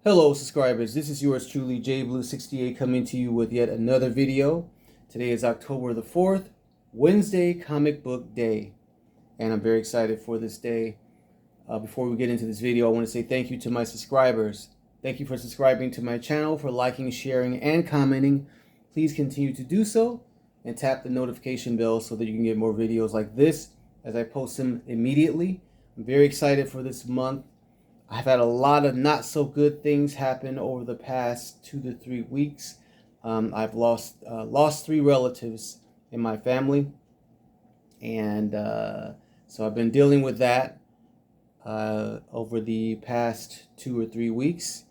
Hello subscribers, this is yours truly, JBlue68, coming to you with yet another video. Today is October the 4th, Wednesday Comic Book Day, and I'm very excited for this day. Before we get into this video, I want to say thank you to my subscribers. Thank you for subscribing to my channel, for liking, sharing, and commenting. Please continue to do so, and tap the notification bell so that you can get more videos like this as I post them immediately. I'm very excited for this month. I've had a lot of not so good things happen over the past 2 to 3 weeks. I've lost 3 relatives in my family, and so I've been dealing with that over the past 2 or 3 weeks,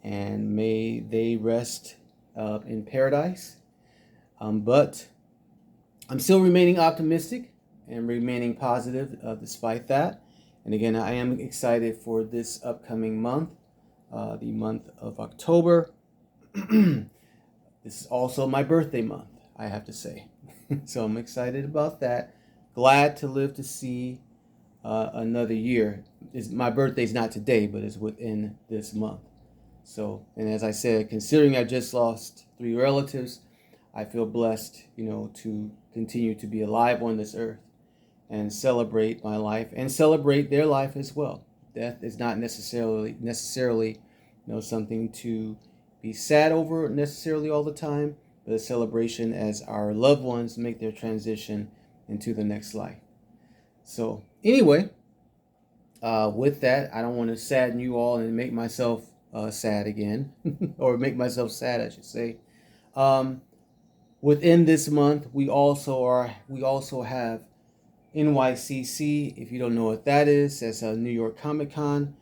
and may they rest in paradise. But I'm still remaining optimistic and remaining positive despite that. And again, I am excited for this upcoming month, the month of October. This is also my birthday month, I have to say. So I'm excited about that. Glad to live to see another year. My birthday's not today, but it's within this month. So, and as I said, considering I just lost 3 relatives, I feel blessed, to continue to be alive on this earth and celebrate my life and celebrate their life as well. Death is not necessarily something to be sad over necessarily all the time, but a celebration as our loved ones make their transition into the next life. So anyway, with that, I don't want to sadden you all and make myself sad again, or make myself sad, I should say. Within this month, we also have NYCC. If you don't know what that is, that's a New York Comic Con,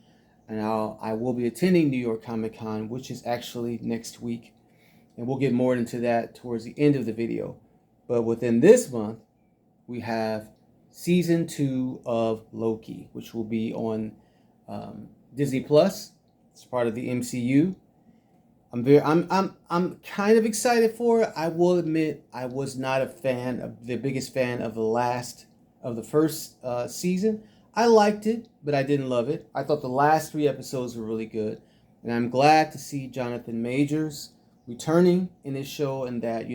and I will be attending New York Comic Con, which is actually next week, and we'll get more into that towards the end of the video. But within this month, we have season 2 of Loki, which will be on Disney Plus. It's part of the MCU. I'm kind of excited for it. I will admit I was not the biggest fan of the first season. I liked it, but I didn't love it. I thought the last 3 episodes were really good, and I'm glad to see Jonathan Majors returning in this show, and that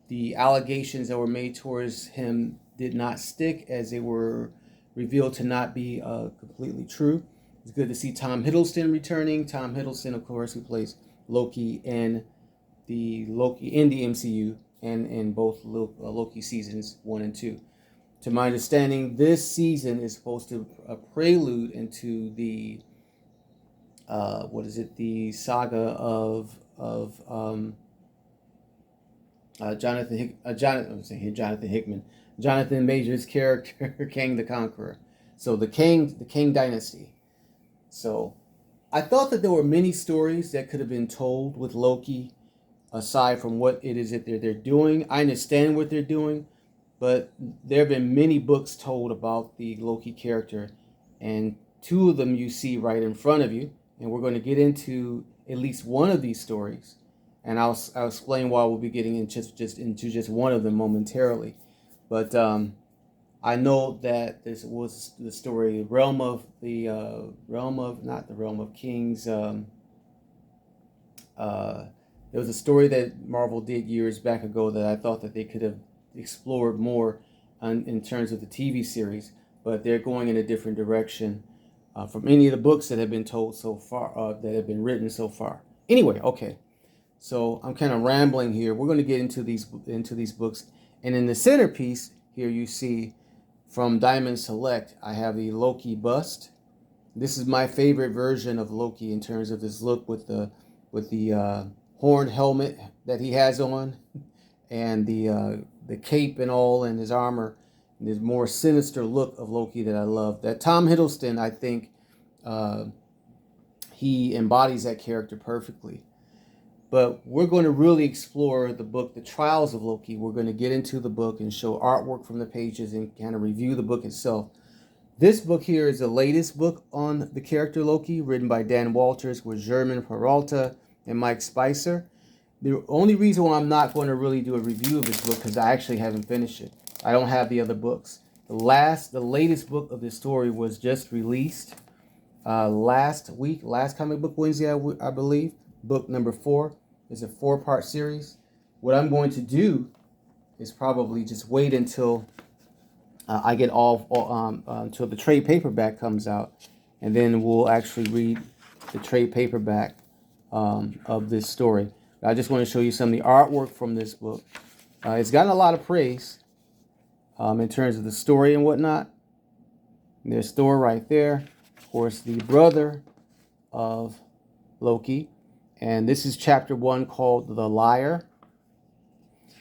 the allegations that were made towards him did not stick, as they were revealed to not be completely true. It's good to see Tom Hiddleston returning. Tom Hiddleston, of course, who plays Loki in the MCU and in both Loki seasons 1 and 2. To my understanding, this season is supposed to a prelude into the the saga of Jonathan Majors' character, Kang the Conqueror. So the Kang dynasty. So I thought that there were many stories that could have been told with Loki, aside from what it is that they're doing. I understand what they're doing, but there have been many books told about the Loki character, and 2 of them you see right in front of you. And we're going to get into at least one of these stories, and I'll explain why we'll be getting into just one of them momentarily. But I know that this was the story Realm of Kings. There was a story that Marvel did years back ago that I thought that they could have explored more in terms of the TV series, but they're going in a different direction from any of the books that have been told so far, that have been written so far. Anyway, okay, so I'm kind of rambling here. We're going to get into these books, and in the centerpiece here you see, from Diamond Select, I have the Loki bust. This is my favorite version of Loki in terms of this look with the horned helmet that he has on, and the cape and all, and his armor, and this more sinister look of Loki that I love. That Tom Hiddleston, I think, he embodies that character perfectly. But we're going to really explore the book, The Trials of Loki. We're going to get into the book and show artwork from the pages and kind of review the book itself. This book here is the latest book on the character Loki, written by Dan Walters with German Peralta and Mike Spicer. The only reason why I'm not going to really do a review of this book, because I actually haven't finished it. I don't have the other books. The latest book of this story was just released last comic book Wednesday, I believe. Book number 4 is a 4-part series. What I'm going to do is probably just wait until I get until the trade paperback comes out, and then we'll actually read the trade paperback of this story. I just want to show you some of the artwork from this book. It's gotten a lot of praise in terms of the story and whatnot. And there's Thor right there, of course, the brother of Loki. And this is chapter 1 called The Liar.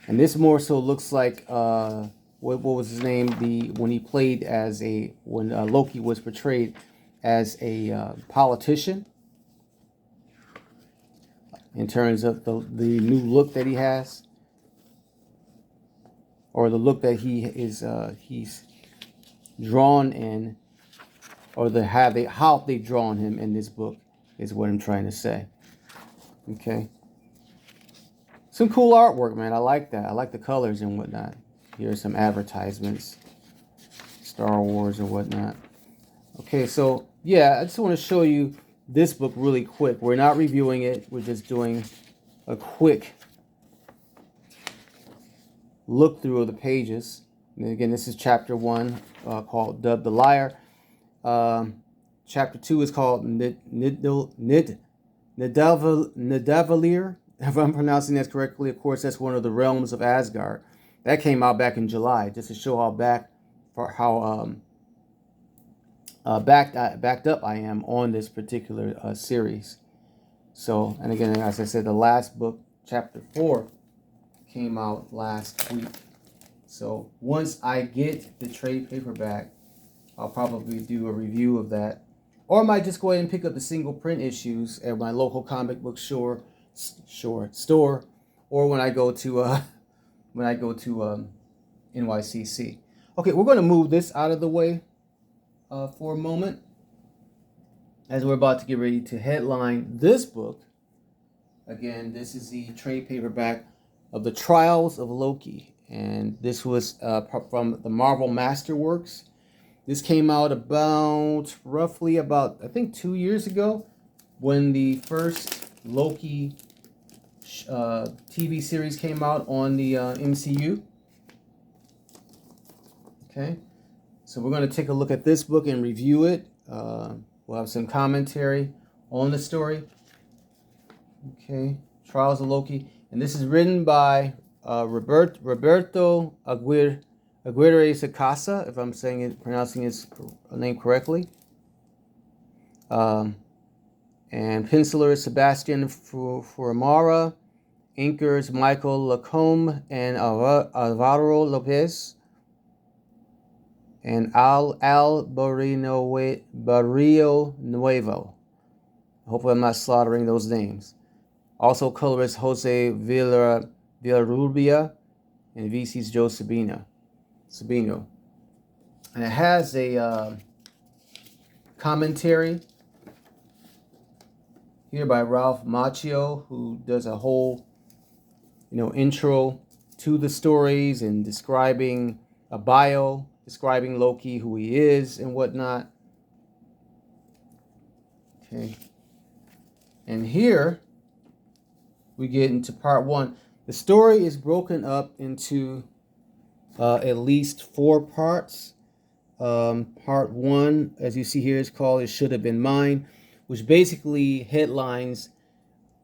And this more so looks like what was his name? When he played as when Loki was portrayed as a politician, in terms of the new look that he has, or the look that he's drawn in, or how they've drawn him in this book is what I'm trying to say. Okay. Some cool artwork, man. I like that. I like the colors and whatnot. Here are some advertisements, Star Wars and whatnot. Okay, so yeah, I just want to show you this book really quick. We're not reviewing it. We're just doing a quick look through of the pages. And again, this is chapter 1 called Dubbed the Liar. Chapter 2 is called Nidavellir. If I'm pronouncing that correctly, of course, that's one of the realms of Asgard. That came out back in July, just to show how backed up I am on this particular series. So, and again, as I said, the last book, chapter 4, came out last week. So once I get the trade paperback, I'll probably do a review of that, or I might just go ahead and pick up the single print issues at my local comic book store, or when I go to NYCC. Okay, we're going to move this out of the way for a moment, as we're about to get ready to headline this book. Again, this is the trade paperback of The Trials of Loki, and this was from the Marvel Masterworks. This came out roughly about I think 2 years ago, when the first Loki TV series came out on the MCU. Okay, so we're going to take a look at this book and review it. We'll have some commentary on the story. Okay, Trials of Loki, and this is written by Roberto Aguirre Sacasa, if I'm pronouncing his name correctly. And penciler Sebastian Furamara, inkers Michael Lacombe and Alvaro Lopez, and Al Barrio Nuevo. Hopefully I'm not slaughtering those names. Also colorist Jose Villarrubia, and VC's Joe Sabino. And it has a commentary here by Ralph Macchio, who does a whole intro to the stories and describing a bio, describing Loki, who he is and whatnot. Okay. And here we get into part 1. The story is broken up into at least 4 parts. Part 1, as you see here, is called It Should Have Been Mine, which basically headlines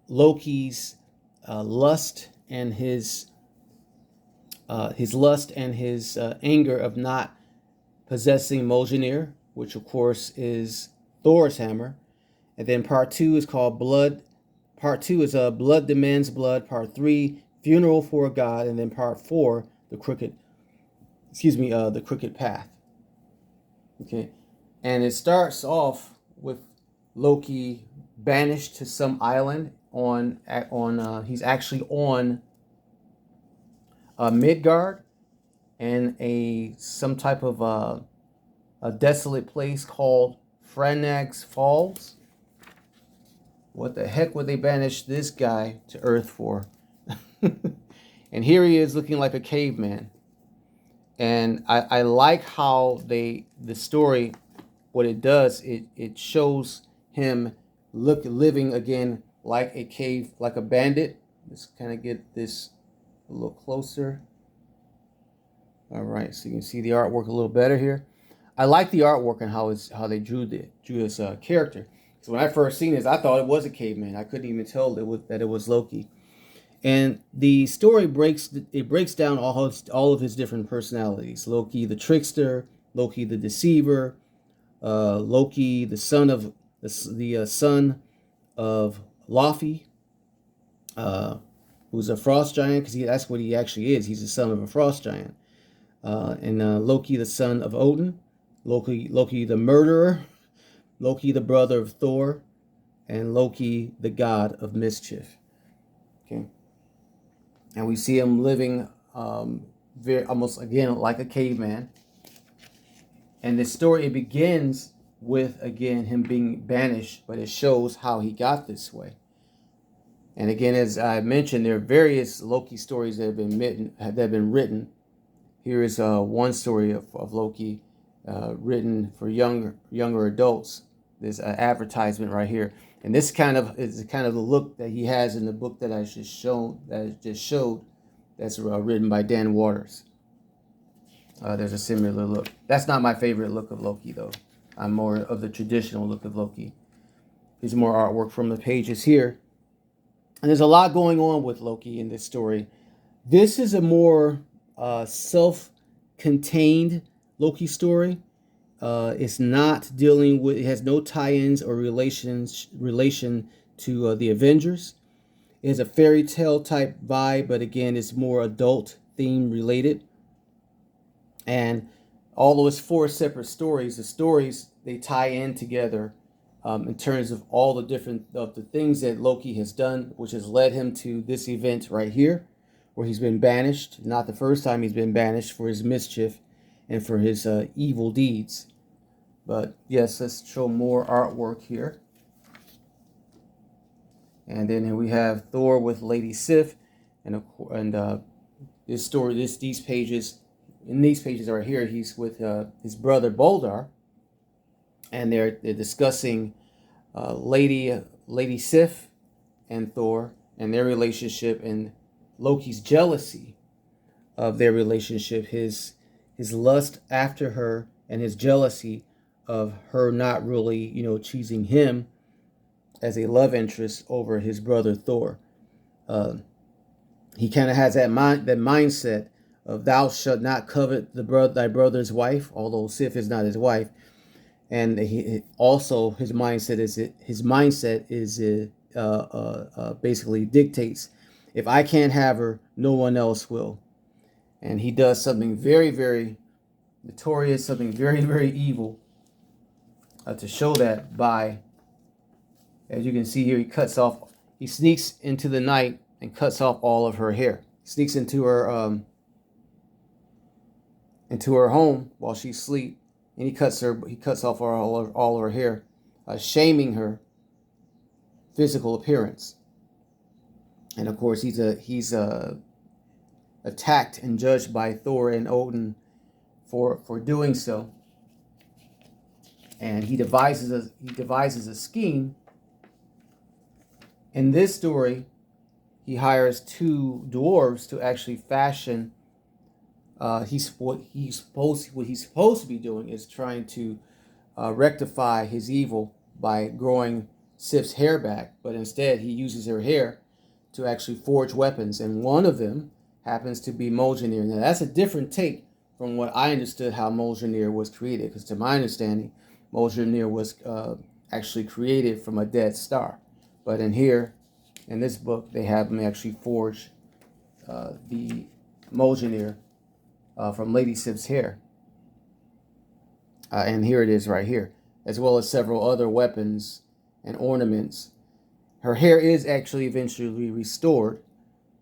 Loki's lust and his anger of not possessing Mjolnir, which of course is Thor's hammer. And then part 2 is called Blood. Part 2 is Blood Demands Blood. Part 3, Funeral for a God. And then part 4, the Crooked Path. Okay, and it starts off with Loki banished to some island he's actually on Midgard, and some type of a desolate place called Franag's Falls. What the heck would they banish this guy to Earth for? And here he is looking like a caveman. And I like how the story what it does, it shows him living again like a cave, like a bandit. Let's kind of get this a little closer. All right, so you can see the artwork a little better here. I like the artwork and how they drew this character. So when I first seen this, I thought it was a caveman. I couldn't even tell that it was Loki. And the story breaks down all of his different personalities. Loki the trickster, Loki the deceiver, Loki the son of the son of Laufey, who's a frost giant, because that's what he actually is. He's the son of a frost giant. And Loki the son of Odin, Loki the murderer, Loki the brother of Thor, and Loki the god of mischief. Okay. And we see him living almost again like a caveman. And this story, it begins with again him being banished, but it shows how he got this way. And again, as I mentioned, there are various Loki stories that have been written. Here is one story of Loki written for younger adults. There's an advertisement right here. And this is kind of the look that he has in the book that I just showed. That's written by Dan Waters. There's a similar look. That's not my favorite look of Loki, though. I'm more of the traditional look of Loki. There's more artwork from the pages here. And there's a lot going on with Loki in this story. This is a more self-contained Loki story. It's not dealing with, it has no tie-ins or relation to the Avengers. It has a fairy tale type vibe, but again, it's more adult theme related. And although it's 4 separate stories, the stories, they tie in together in terms of all the different the things that Loki has done, which has led him to this event right here, where he's been banished. Not the first time he's been banished for his mischief and for his evil deeds. But yes, let's show more artwork here. And then here we have Thor with Lady Sif, and this story, these pages right here, he's with his brother Boldar, and they're discussing Lady Sif and Thor and their relationship, and Loki's jealousy of their relationship, his lust after her, and his jealousy of her not really, choosing him as a love interest over his brother Thor. He kind of has that mindset of thou shalt not covet thy brother's wife, although Sif is not his wife. And his mindset is basically dictates, if I can't have her, no one else will. And he does something very, very notorious, something very, very evil to show that by, as you can see here, he sneaks into the night and cuts off all of her hair. Sneaks into her home while she's asleep, and he cuts off all her hair, shaming her physical appearance. And of course, he's attacked and judged by Thor and Odin for doing so. And he devises a scheme. In this story, he hires 2 dwarves to actually fashion. What he's supposed to be doing is trying to rectify his evil by growing Sif's hair back, but instead he uses her hair to actually forge weapons, and one of them happens to be Mjolnir. Now that's a different take from what I understood how Mjolnir was created, because to my understanding, Mjolnir was actually created from a dead star. But in this book, they have him actually forge the Mjolnir from Lady Sif's hair. And here it is right here, as well as several other weapons and ornaments. Her hair is actually eventually restored,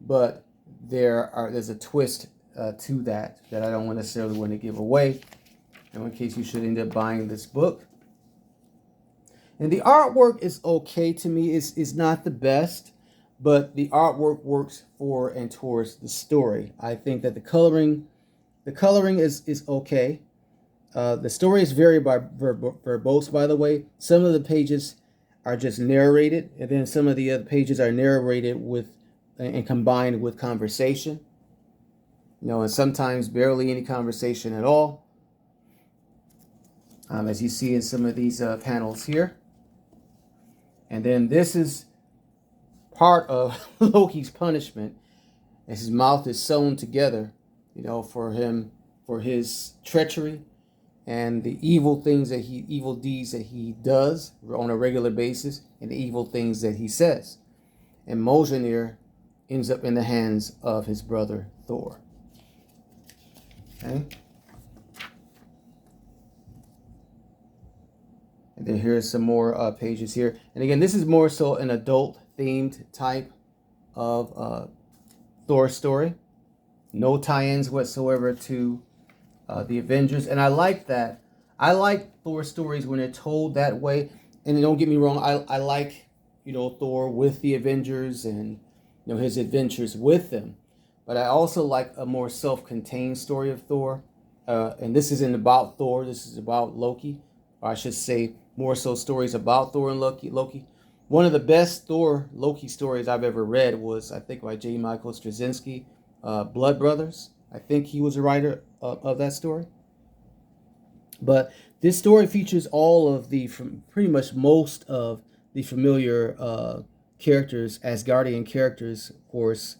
but there's a twist to that I don't necessarily want to give away, in case you should end up buying this book. And the artwork is okay to me. It's not the best, but the artwork works for and towards the story. I think that the coloring is okay. The story is very verbose, by the way. Some of the pages are just narrated, and then some of the other pages are narrated with and combined with conversation. And sometimes barely any conversation at all, as you see in some of these panels here. And then this is part of Loki's punishment, as his mouth is sewn together, for his treachery and the evil deeds that he does on a regular basis, and the evil things that he says. And Mjolnir ends up in the hands of his brother Thor. Okay. And then here's some more pages here. And again, this is more so an adult-themed type of Thor story. No tie-ins whatsoever to the Avengers. And I like that. I like Thor stories when they're told that way. And don't get me wrong, I like, Thor with the Avengers and, his adventures with them. But I also like a more self-contained story of Thor. And this isn't about Thor. This is about Loki. Or I should say more so stories about Thor and Loki. One of the best Thor Loki stories I've ever read was, I think, by J. Michael Straczynski, Blood Brothers. I think he was a writer of that story. But this story features all of pretty much most of the familiar characters, Asgardian characters, of course.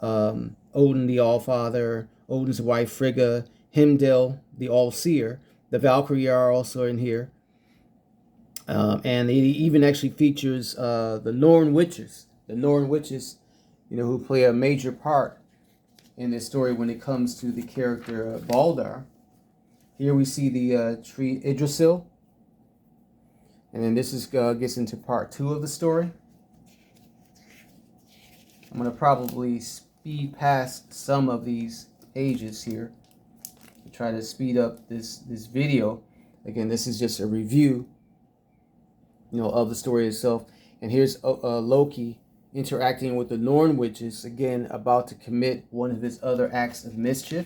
Odin the Allfather, Odin's wife Frigga, Heimdall the All-Seer. The Valkyrie are also in here. And it even actually features the Norn witches. The Norn witches, who play a major part in this story when it comes to the character Baldr. Here we see the tree Yggdrasil. And then this gets into part 2 of the story. I'm going to probably speed past some of these pages here to try to speed up this video. Again, this is just a review, of the story itself. And here's Loki interacting with the Norn witches, again, about to commit one of his other acts of mischief,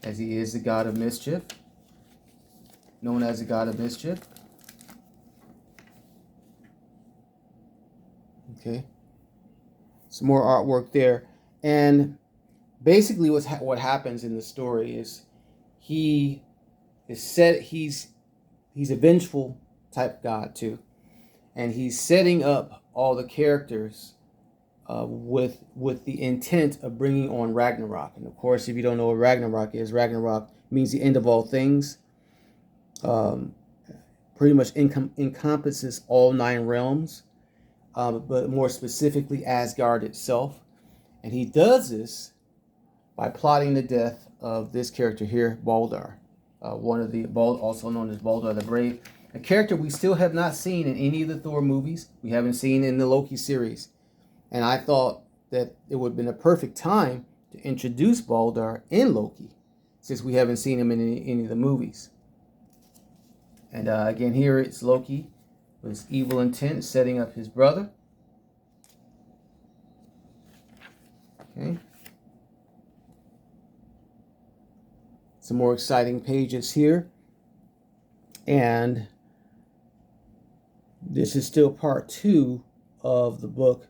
as he is the god of mischief, known as the god of mischief. Okay. Some more artwork there. And basically what happens in the story is he's a vengeful type god too. And he's setting up all the characters with the intent of bringing on Ragnarok. And of course, if you don't know what Ragnarok is, Ragnarok means the end of all things. Pretty much encompasses all 9 realms, but more specifically Asgard itself. And he does this by plotting the death of this character here, Baldr, also known as Baldr the Brave, a character we still have not seen in any of the Thor movies. We haven't seen in the Loki series. And I thought that it would have been a perfect time to introduce Baldr in Loki, since we haven't seen him in any of the movies. And again, here it's Loki with his evil intent, setting up his brother. Okay. Some more exciting pages here. And this is still part 2 of the book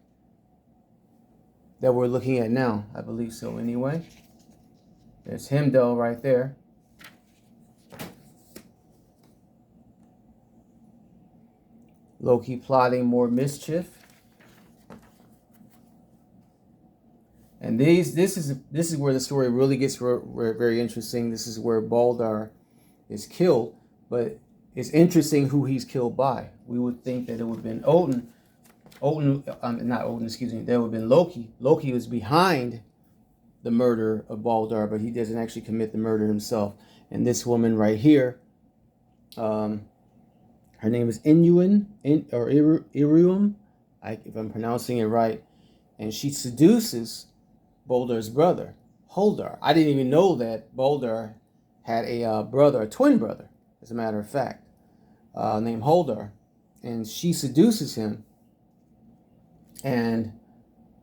that we're looking at now. I believe so anyway. There's Heimdall right there. Loki plotting more mischief. And this is where the story really gets very interesting. This is where Baldr is killed, but it's interesting who he's killed by. We would think that it would have been not Odin, excuse me. That would have been Loki. Loki was behind the murder of Baldr, but he doesn't actually commit the murder himself. And this woman right here, her name is Iruum, if I'm pronouncing it right, and she seduces Baldr's brother, Holdar. I didn't even know that Baldr had a twin brother, as a matter of fact, named Holdar. And she seduces him and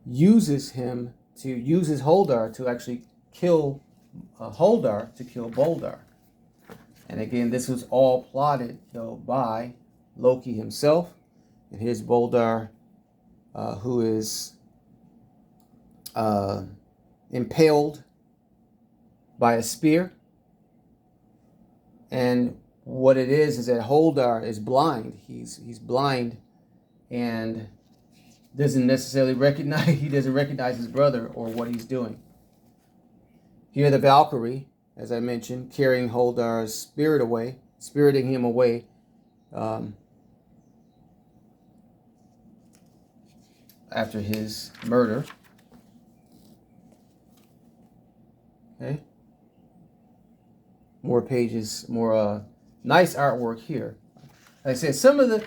uses Holdar to actually kill Baldr. And again, this was all plotted, though, by Loki himself. And here's Boldar, who is impaled by a spear. And what it is that Holdar is blind. He's blind and doesn't necessarily recognize, he doesn't recognize his brother or what he's doing. Here the Valkyrie, as I mentioned, carrying Holdar's spirit away, spiriting him away. After his murder. Okay. More pages, more nice artwork here. Like I said, some of the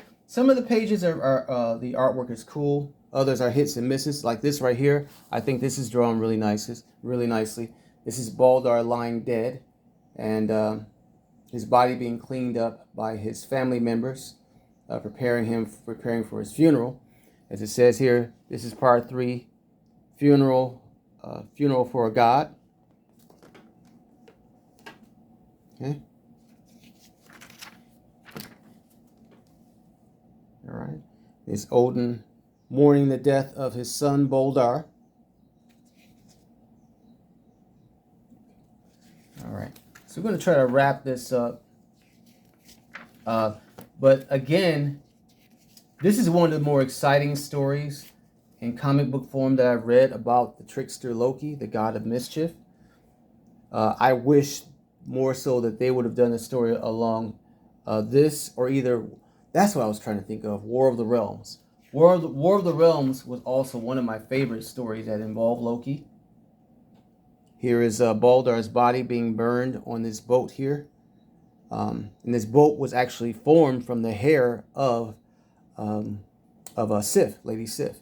pages are the artwork is cool. Others are hits and misses. Like this right here, I think this is drawn really nicely. This is Baldar lying dead, and his body being cleaned up by his family members, preparing for his funeral. As it says here, this is part 3, funeral for a god. Okay. All right. Is Odin mourning the death of his son Boldar. All right. So we're going to try to wrap this up. But again, this is one of the more exciting stories in comic book form that I've read about the trickster Loki, the god of mischief. I wish more so that they would have done a story along this, or either, that's what I was trying to think of, War of the Realms. War of the Realms was also one of my favorite stories that involved Loki. Here is Baldar's body being burned on this boat here. And this boat was actually formed from the hair of Sif, Lady Sif.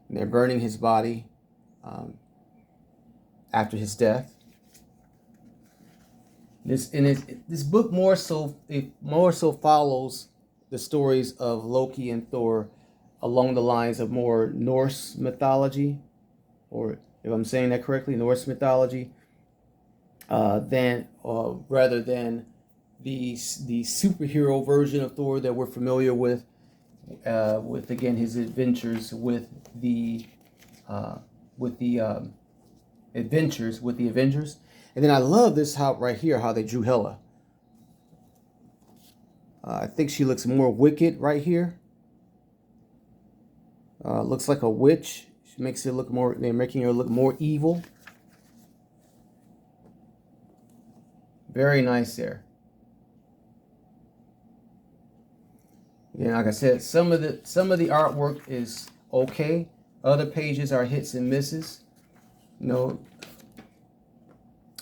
And they're burning his body after his death. This book more so follows the stories of Loki and Thor along the lines of more Norse mythology, or if I'm saying that correctly, Norse mythology, rather than the superhero version of Thor that we're familiar with again his adventures with the Avengers. And then I love this right here, how they drew Hela. I think she looks more wicked right here. Looks like a witch. She makes it look more. They're making her look more evil. Very nice there. Yeah, like I said, some of the artwork is okay. Other pages are hits and misses.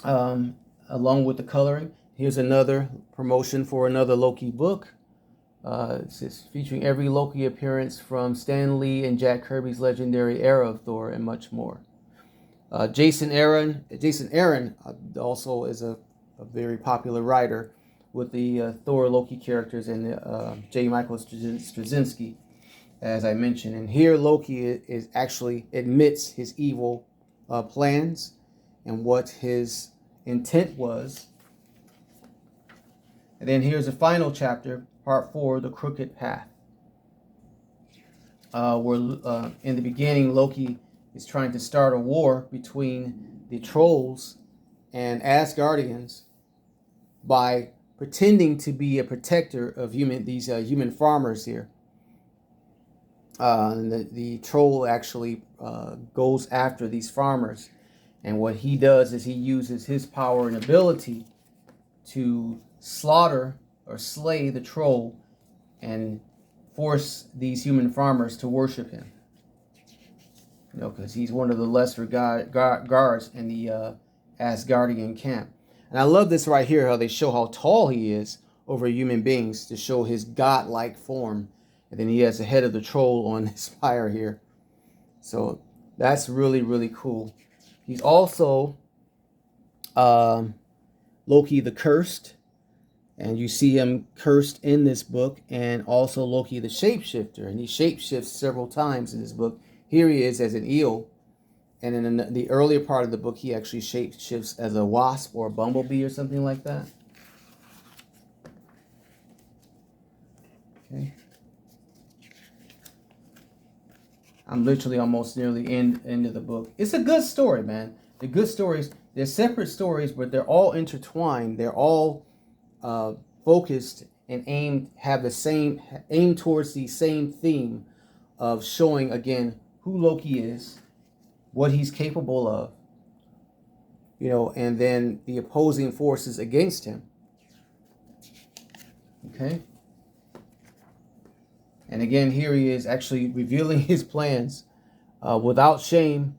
Along with the coloring. Here's another promotion for another Loki book. It's featuring every Loki appearance from Stan Lee and Jack Kirby's legendary era of Thor and much more. Jason Aaron also is a very popular writer with the Thor Loki characters and J. Michael Straczynski, as I mentioned. And here Loki is actually admits his evil plans and what his intent was. And then here's the final chapter, part 4, The Crooked Path. Where in the beginning, Loki is trying to start a war between the trolls and Asgardians by pretending to be a protector of human farmers here. And the troll actually goes after these farmers. And what he does is he uses his power and ability to slaughter or slay the troll and force these human farmers to worship him. Because he's one of the lesser guards in the Asgardian camp. And I love this right here, how they show how tall he is over human beings to show his godlike form. And then he has the head of the troll on his spire here. So that's really, really cool. He's also Loki the Cursed. And you see him cursed in this book. And also Loki the Shapeshifter. And he shapeshifts several times in this book. Here he is as an eel. And in the earlier part of the book, he actually shapeshifts as a wasp or a bumblebee or something like that. Okay. I'm literally almost nearly end of the book. It's a good story, man. The good stories, they're separate stories, but they're all intertwined. They're all focused and aim towards the same theme of showing again who Loki is, what he's capable of, you know, and then the opposing forces against him. Okay. And again, here he is actually revealing his plans without shame.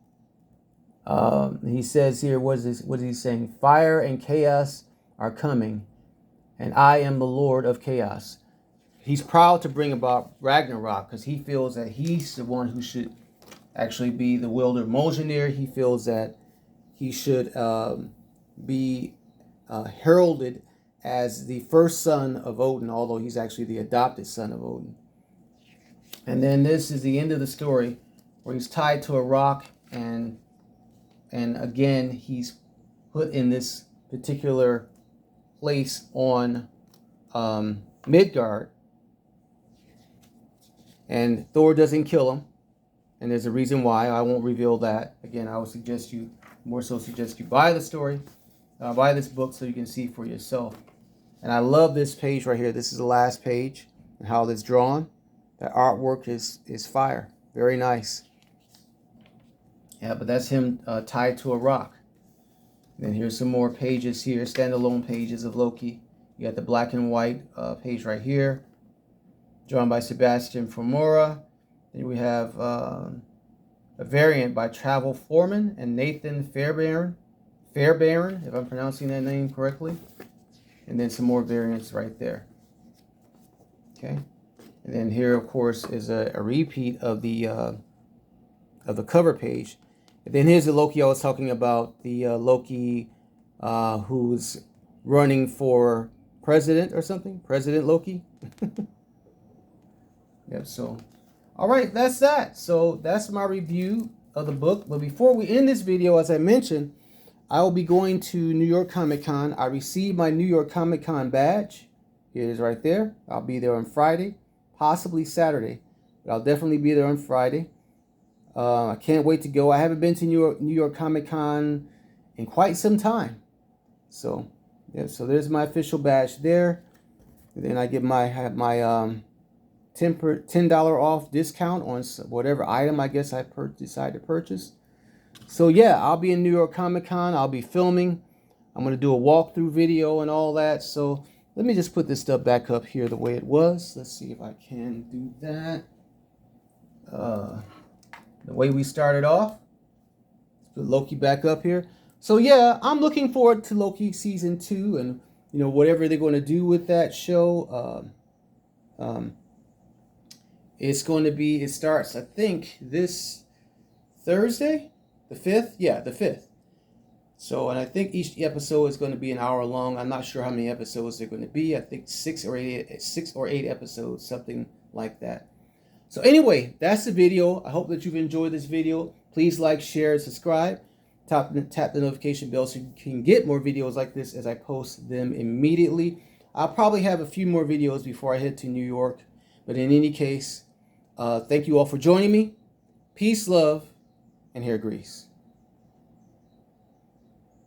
He says here, what is he saying? Fire and chaos are coming, and I am the Lord of chaos. He's proud to bring about Ragnarok because he feels that he's the one who should actually be the wielder of Mjolnir. He feels that he should be heralded as the first son of Odin, although he's actually the adopted son of Odin. And then this is the end of the story where he's tied to a rock and again he's put in this particular place on Midgard. And Thor doesn't kill him. And there's a reason why. I won't reveal that. Again, I would suggest you buy the story, buy this book so you can see for yourself. And I love this page right here. This is the last page and how it's drawn. The artwork is fire. Very nice. Yeah, but that's him tied to a rock. And then here's some more pages here, standalone pages of Loki. You got the black and white page right here, drawn by Sebastian Formora. Then we have a variant by Travel Foreman and Nathan Fairbairn, if I'm pronouncing that name correctly. And then some more variants right there. Okay. And then here, of course, is a repeat of the cover page. And then here's the Loki I was talking about, the Loki who's running for president or something. President Loki. Yep, so, all right, that's that. So that's my review of the book. But before we end this video, as I mentioned, I will be going to New York Comic Con. I received my New York Comic Con badge. Here it is right there. I'll be there on Friday. Possibly Saturday, but I'll definitely be there on Friday. I can't wait to go. I haven't been to New York Comic Con in quite some time. So, yeah, so there's my official badge there. And then I get my $10 off discount on whatever item I guess I decide to purchase. So yeah, I'll be in New York Comic Con. I'll be filming. I'm going to do a walkthrough video and all that. So let me just put this stuff back up here the way it was. Let's see if I can do that. The way we started off. Let's put Loki back up here. So yeah, I'm looking forward to Loki season 2 and you know whatever they're going to do with that show. It's going to be, it starts I think this Thursday, the 5th. Yeah, the 5th. So, and I think each episode is going to be an hour long. I'm not sure how many episodes they're going to be. I think 6 or 8 episodes, something like that. So anyway, that's the video. I hope that you've enjoyed this video. Please like, share, and subscribe. Tap the notification bell so you can get more videos like this as I post them immediately. I'll probably have a few more videos before I head to New York. But in any case, thank you all for joining me. Peace, love, and hair grease.